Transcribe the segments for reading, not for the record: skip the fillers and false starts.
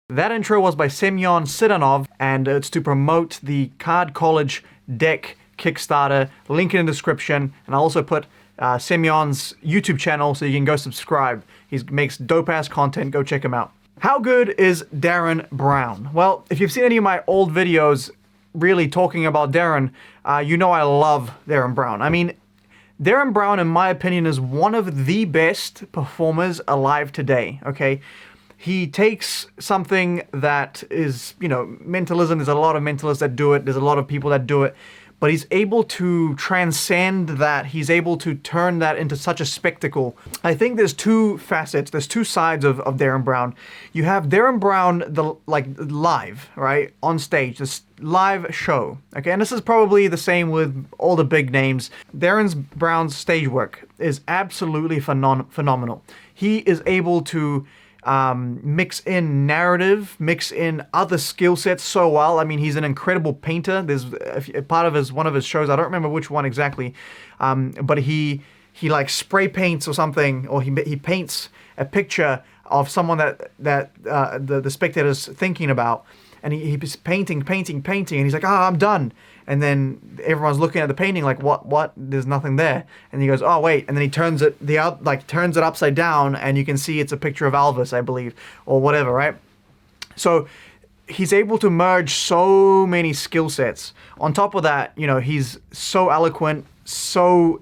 That intro was by Semyon Sidanov, and it's to promote the Card College deck Kickstarter. Link in the description, and I'll also put Semyon's YouTube channel so you can go subscribe. He makes dope-ass content. Go check him out. How good is Derren Brown? Well, if you've seen any of my old videos really talking about Derren, you know I love Derren Brown. I mean, Derren Brown, in my opinion, is one of the best performers alive today, okay? He takes something that is, you know, mentalism. There's a lot of mentalists that do it. There's a lot of people that do it. But he's able to transcend that. He's able to turn that into such a spectacle. I think there's two facets. There's two sides of Derren Brown. You have Derren Brown, live, right? On stage, this live show. Okay, and this is probably the same with all the big names. Derren Brown's stage work is absolutely phenomenal. He is able to mix in narrative, mix in other skill sets so well. I mean, he's an incredible painter. There's a part of one of his shows, I don't remember which one exactly, but he like spray paints or something, or he paints a picture of someone that the spectator's thinking about, and he's painting, and he's like, I'm done. And then everyone's looking at the painting like, what? There's nothing there. And he goes, oh wait. And then he turns it upside down, and you can see it's a picture of Elvis, I believe, or whatever, right? So he's able to merge so many skill sets. On top of that, you know, he's so eloquent, so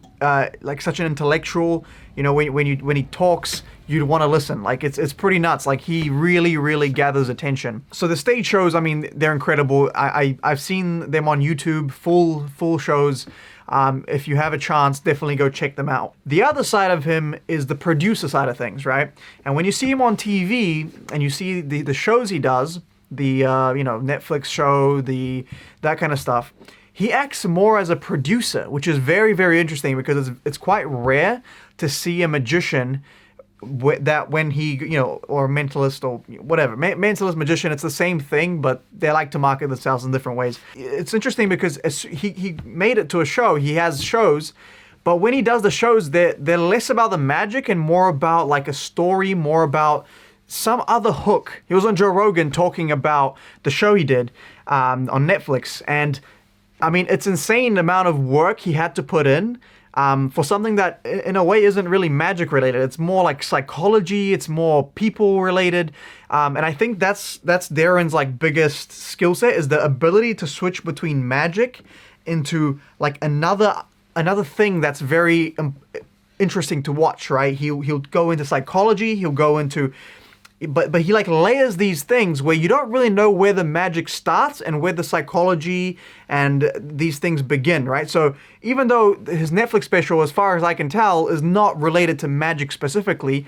like such an intellectual. You know, when he talks, you'd want to listen. Like, it's pretty nuts. Like, he really gathers attention. So the stage shows, I mean, they're incredible. I've seen them on YouTube, full shows. If you have a chance, definitely go check them out. The other side of him is the producer side of things, right? And when you see him on TV and you see the shows he does, the you know, Netflix show, that kind of stuff, he acts more as a producer, which is very interesting, because it's quite rare to see a magician that when he, you know, or mentalist or whatever, mentalist, magician, it's the same thing, but they like to market themselves in different ways. It's interesting because he made it to a show. He has shows, but when he does the shows, they're less about the magic and more about like a story, more about some other hook. He was on Joe Rogan talking about the show he did on Netflix, and I mean, it's insane the amount of work he had to put in for something that in a way isn't really magic related. It's more like psychology, it's more people related. And I think that's Derren's like biggest skill set, is the ability to switch between magic into like another thing that's very interesting to watch, right? He'll go into psychology, he'll go into, but he like layers these things where you don't really know where the magic starts and where the psychology and these things begin, right? So even though his Netflix special, as far as I can tell, is not related to magic specifically,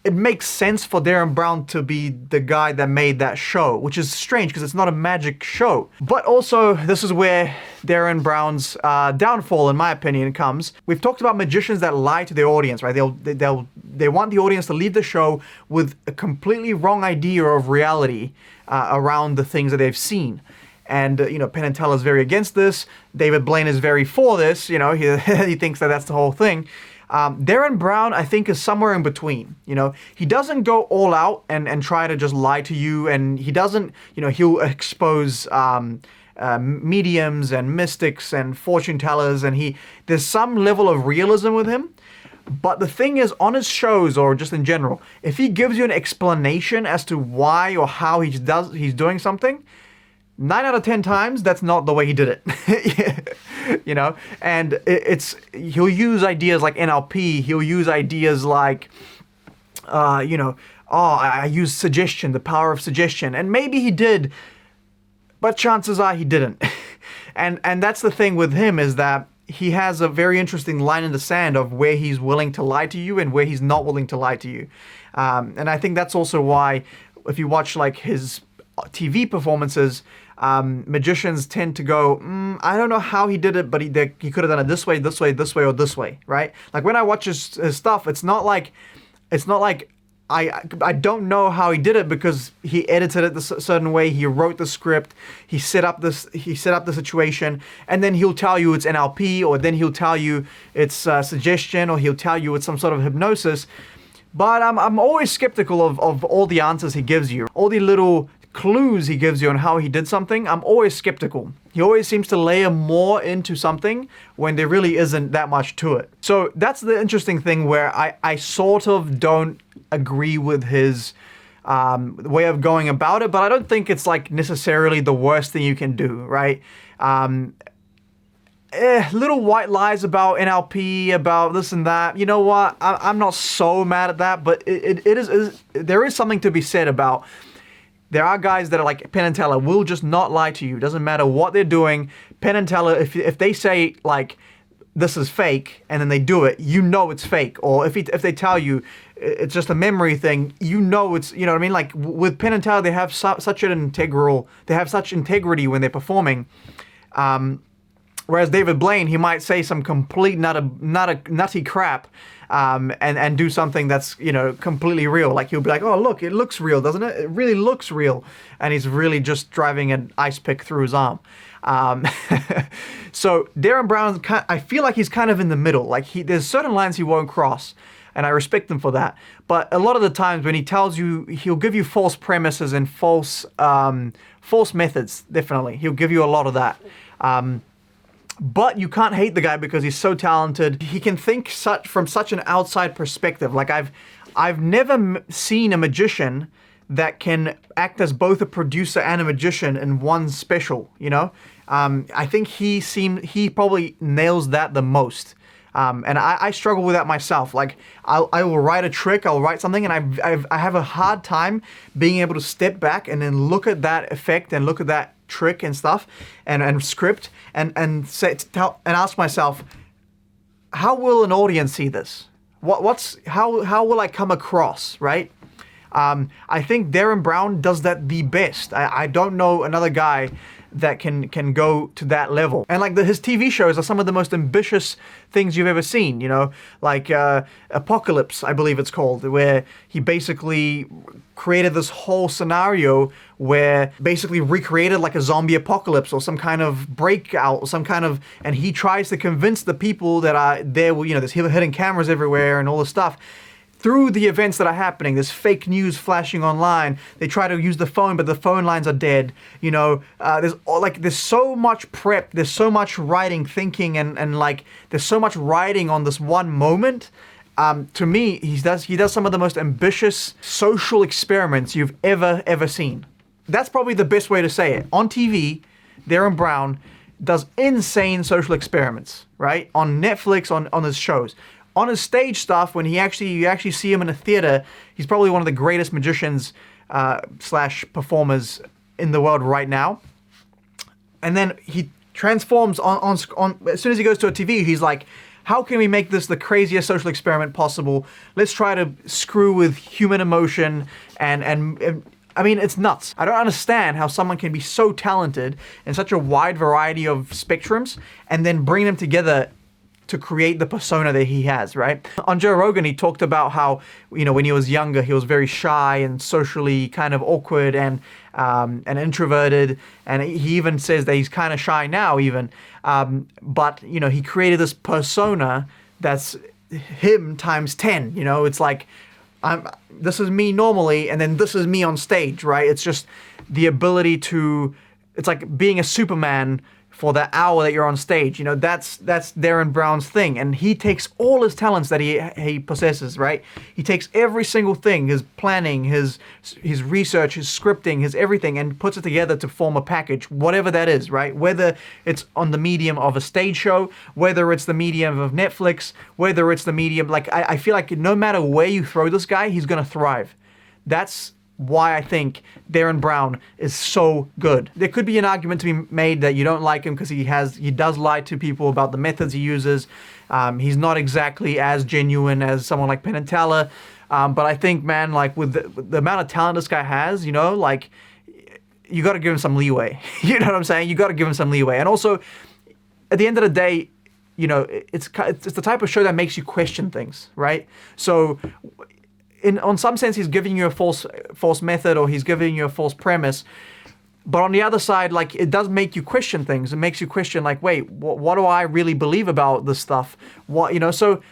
it makes sense for Derren Brown to be the guy that made that show, which is strange because it's not a magic show. But also, this is where Derren Brown's downfall, in my opinion, comes. We've talked about magicians that lie to their audience, right? They want the audience to leave the show with a completely wrong idea of reality around the things that they've seen. And, you know, Penn and Teller is very against this. David Blaine is very for this. You know, he thinks that that's the whole thing. Derren Brown, I think, is somewhere in between. You know, he doesn't go all out and try to just lie to you, and he doesn't, you know, he'll expose mediums and mystics and fortune tellers, and there's some level of realism with him. But the thing is, on his shows or just in general, if he gives you an explanation as to why or how he's doing something, 9 out of 10 times, that's not the way he did it. You know, and he'll use ideas like NLP. He'll use ideas like, you know, I use suggestion, the power of suggestion. And maybe he did, but chances are he didn't. and that's the thing with him, is that he has a very interesting line in the sand of where he's willing to lie to you and where he's not willing to lie to you. And I think that's also why, if you watch like his TV performances, magicians tend to go, I don't know how he did it, but he could have done it this way, or this way, right? Like when I watch his stuff, it's not like I don't know how he did it, because he edited it a certain way, he wrote the script, he set up the situation, and then he'll tell you it's NLP, or then he'll tell you it's suggestion, or he'll tell you it's some sort of hypnosis. But I'm always skeptical of all the answers he gives you, all the little clues he gives you on how he did something, I'm always skeptical. He always seems to layer more into something when there really isn't that much to it. So that's the interesting thing where I sort of don't agree with his way of going about it, but I don't think it's like necessarily the worst thing you can do, right? Little white lies about NLP, about this and that. You know what? I'm not so mad at that, but there is something to be said about. There are guys that are like Penn and Teller will just not lie to you. Doesn't matter what they're doing. Penn and Teller, if they say like this is fake and then they do it, you know it's fake. Or if they tell you it's just a memory thing, you know it's, you know what I mean? Like with Penn and Teller, they have such integrity when they're performing. Whereas David Blaine, he might say some complete nutty crap, and do something that's, you know, completely real. Like he'll be like, oh look, it looks real, doesn't it? It really looks real. And he's really just driving an ice pick through his arm. So Derren Brown, I feel like he's kind of in the middle. Like there's certain lines he won't cross, and I respect him for that. But a lot of the times when he tells you, he'll give you false premises and false methods. Definitely, he'll give you a lot of that. But you can't hate the guy because he's so talented. He can think from such an outside perspective. Like I've never seen a magician that can act as both a producer and a magician in one special, you know? I think he probably nails that the most. And I struggle with that myself. Like I will write a trick, I'll write something, and I have a hard time being able to step back and then look at that effect and look at that trick and stuff and script and ask myself, how will an audience see this? How will I come across, right? I think Derren Brown does that the best. I don't know another guy that can go to that level. And like his TV shows are some of the most ambitious things you've ever seen, you know, like Apocalypse, I believe it's called, where he basically created this whole scenario where basically recreated like a zombie apocalypse or some kind of breakout or some kind of, and he tries to convince the people that are there, you know, there's hidden cameras everywhere and all this stuff. Through the events that are happening, there's fake news flashing online. They try to use the phone, but the phone lines are dead. You know, there's so much prep, there's so much writing, thinking, and like there's so much writing on this one moment. To me, he does some of the most ambitious social experiments you've ever seen. That's probably the best way to say it. On TV, Derren Brown does insane social experiments, right? On Netflix, on his shows. On his stage stuff, when you actually see him in a theater, he's probably one of the greatest magicians / performers in the world right now. And then he transforms on as soon as he goes to a TV, he's like, how can we make this the craziest social experiment possible? Let's try to screw with human emotion and I mean, it's nuts. I don't understand how someone can be so talented in such a wide variety of spectrums and then bring them together to create the persona that he has, right? On Joe Rogan, he talked about how, you know, when he was younger, he was very shy and socially kind of awkward and introverted. And he even says that he's kind of shy now even. But, you know, he created this persona that's him times 10, you know? It's like, this is me normally, and then this is me on stage, right? It's just the ability to, it's like being a Superman for that hour that you're on stage. You know, that's Derren Brown's thing. And he takes all his talents that he possesses, right? He takes every single thing, his planning, his research, his scripting, his everything, and puts it together to form a package, whatever that is, right? Whether it's on the medium of a stage show, whether it's the medium of Netflix, whether it's the medium, like, I feel like no matter where you throw this guy, he's gonna thrive. That's why I think Derren Brown is so good. There could be an argument to be made that you don't like him because he does lie to people about the methods he uses. He's not exactly as genuine as someone like Penn and Teller. But I think, man, like with the amount of talent this guy has, you know, like you got to give him some leeway. You know what I'm saying? You got to give him some leeway. And also, at the end of the day, you know, it's the type of show that makes you question things, right? So, on some sense, he's giving you a false method, or he's giving you a false premise. But on the other side, like, it does make you question things. It makes you question, like, wait, what do I really believe about this stuff? What, you know? So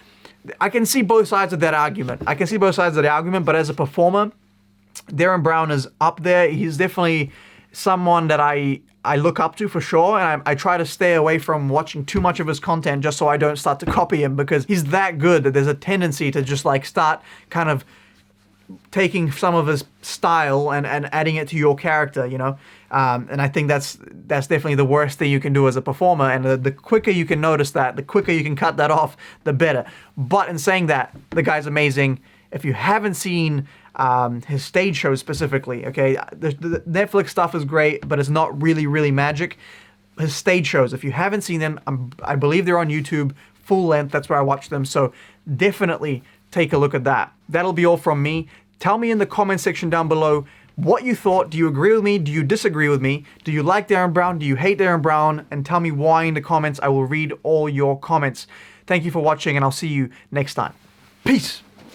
I can see both sides of that argument. But as a performer, Derren Brown is up there. He's definitely someone that I look up to for sure, and I try to stay away from watching too much of his content just so I don't start to copy him, because he's that good that there's a tendency to just like start kind of taking some of his style and adding it to your character, you know? And I think that's definitely the worst thing you can do as a performer, and the quicker you can notice that, the quicker you can cut that off, the better. But in saying that, the guy's amazing. If you haven't seen his stage shows specifically, okay, the Netflix stuff is great, but it's not really magic. His stage shows, if you haven't seen them, I believe they're on YouTube, full length, that's where I watch them, so definitely take a look at that. That'll be all from me. Tell me in the comment section down below what you thought. Do you agree with me? Do you disagree with me? Do you like Derren Brown? Do you hate Derren Brown? And tell me why in the comments. I will read all your comments. Thank you for watching, and I'll see you next time. Peace!